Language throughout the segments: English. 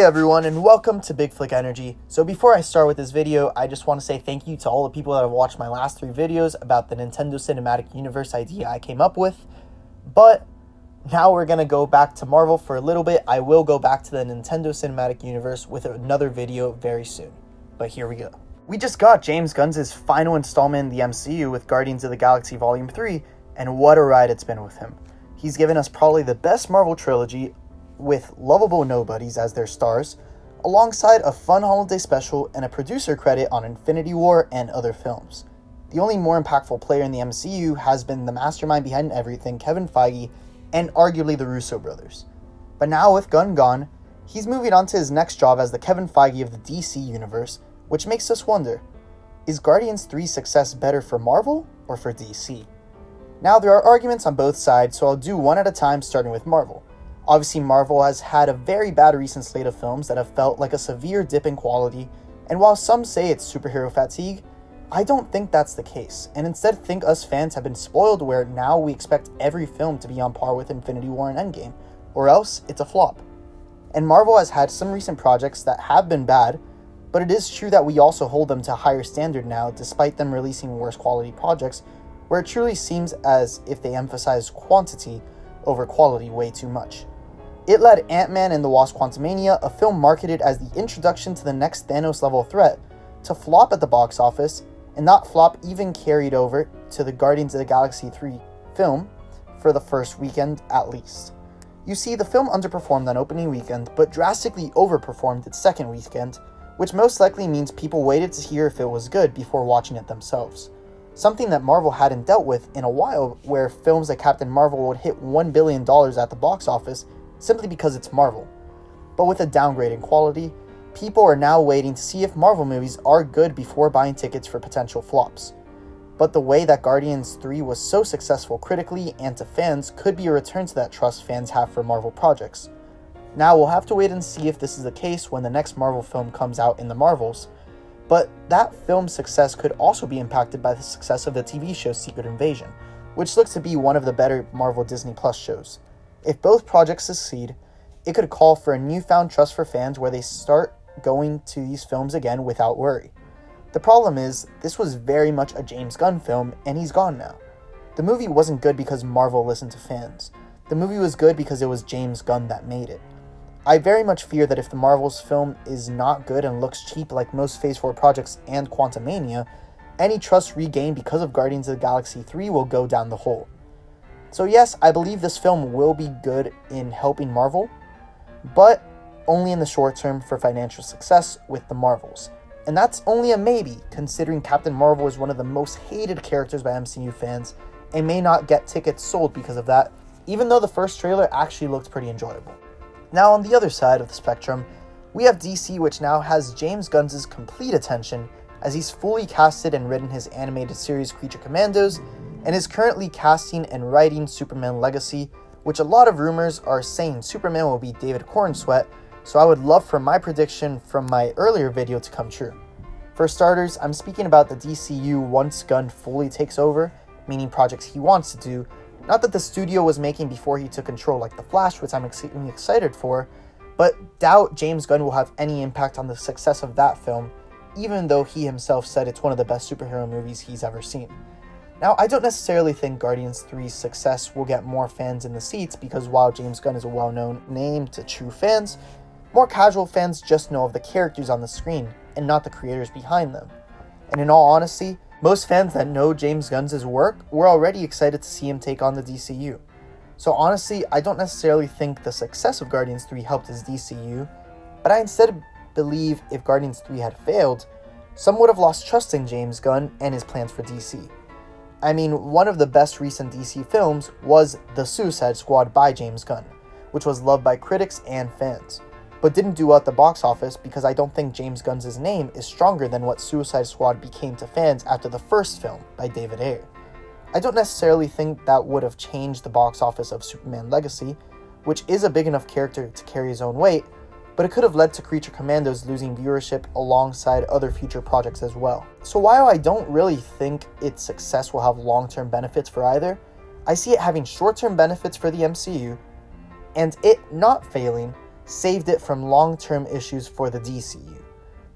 Hey everyone, and welcome to Big Flick Energy. So before I start with this video, I just want to say thank you to all the people that have watched my last 3 videos about the Nintendo Cinematic Universe idea I came up with. But now we're going to go back to Marvel for a little bit. I will go back to the Nintendo Cinematic Universe with another video very soon. But here we go. We just got James Gunn's final installment in the MCU with Guardians of the Galaxy Volume 3, and what a ride it's been with him. He's given us probably the best Marvel trilogy with lovable nobodies as their stars, alongside a fun holiday special and a producer credit on Infinity War and other films. The only more impactful player in the MCU has been the mastermind behind everything, Kevin Feige, and arguably the Russo brothers. But now with Gunn gone, he's moving on to his next job as the Kevin Feige of the DC universe, which makes us wonder, is Guardians 3's success better for Marvel or for DC? Now there are arguments on both sides, so I'll do one at a time, starting with Marvel. Obviously, Marvel has had a very bad recent slate of films that have felt like a severe dip in quality, and while some say it's superhero fatigue, I don't think that's the case, and instead think us fans have been spoiled where now we expect every film to be on par with Infinity War and Endgame, or else it's a flop. And Marvel has had some recent projects that have been bad, but it is true that we also hold them to a higher standard now despite them releasing worse quality projects, where it truly seems as if they emphasize quantity over quality way too much. It led Ant-Man and the Wasp: Quantumania, a film marketed as the introduction to the next Thanos-level threat, to flop at the box office, and that flop even carried over to the Guardians of the Galaxy 3 film for the first weekend at least. You see, the film underperformed on opening weekend, but drastically overperformed its second weekend, which most likely means people waited to hear if it was good before watching it themselves. Something that Marvel hadn't dealt with in a while, where films like Captain Marvel would hit $1 billion at the box office simply because it's Marvel. But with a downgrade in quality, people are now waiting to see if Marvel movies are good before buying tickets for potential flops. But the way that Guardians 3 was so successful critically and to fans could be a return to that trust fans have for Marvel projects. Now we'll have to wait and see if this is the case when the next Marvel film comes out in the Marvels, but that film's success could also be impacted by the success of the TV show Secret Invasion, which looks to be one of the better Marvel Disney Plus shows. If both projects succeed, it could call for a newfound trust for fans where they start going to these films again without worry. The problem is, this was very much a James Gunn film, and he's gone now. The movie wasn't good because Marvel listened to fans. The movie was good because it was James Gunn that made it. I very much fear that if the Marvel's film is not good and looks cheap like most Phase 4 projects and Quantumania, any trust regained because of Guardians of the Galaxy 3 will go down the hole. So yes, I believe this film will be good in helping Marvel, but only in the short term for financial success with the Marvels. And that's only a maybe, considering Captain Marvel is one of the most hated characters by MCU fans and may not get tickets sold because of that, even though the first trailer actually looked pretty enjoyable. Now on the other side of the spectrum, we have DC, which now has James Gunn's complete attention as he's fully casted and written his animated series Creature Commandos, and is currently casting and writing Superman Legacy, which a lot of rumors are saying Superman will be David Cornsweet, so I would love for my prediction from my earlier video to come true. For starters, I'm speaking about the DCU once Gunn fully takes over, meaning projects he wants to do, not that the studio was making before he took control like The Flash, which I'm extremely excited for, but doubt James Gunn will have any impact on the success of that film, even though he himself said it's one of the best superhero movies he's ever seen. Now, I don't necessarily think Guardians 3's success will get more fans in the seats because while James Gunn is a well-known name to true fans, more casual fans just know of the characters on the screen and not the creators behind them. And in all honesty, most fans that know James Gunn's work were already excited to see him take on the DCU. So honestly, I don't necessarily think the success of Guardians 3 helped his DCU, but I instead believe if Guardians 3 had failed, some would have lost trust in James Gunn and his plans for DC. I mean, one of the best recent DC films was The Suicide Squad by James Gunn, which was loved by critics and fans, but didn't do well at the box office because I don't think James Gunn's name is stronger than what Suicide Squad became to fans after the first film by David Ayer. I don't necessarily think that would have changed the box office of Superman Legacy, which is a big enough character to carry his own weight, but it could have led to Creature Commandos losing viewership alongside other future projects as well. So while I don't really think its success will have long-term benefits for either, I see it having short-term benefits for the MCU, and it not failing saved it from long-term issues for the DCU.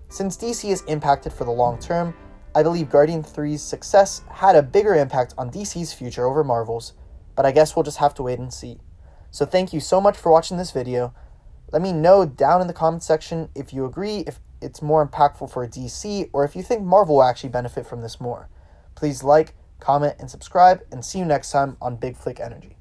Since DC is impacted for the long term, I believe Guardian 3's success had a bigger impact on DC's future over Marvel's, but I guess we'll just have to wait and see. So thank you so much for watching this video. Let me know down in the comment section if you agree, if it's more impactful for DC, or if you think Marvel will actually benefit from this more. Please like, comment, and subscribe, and see you next time on Big Flick Energy.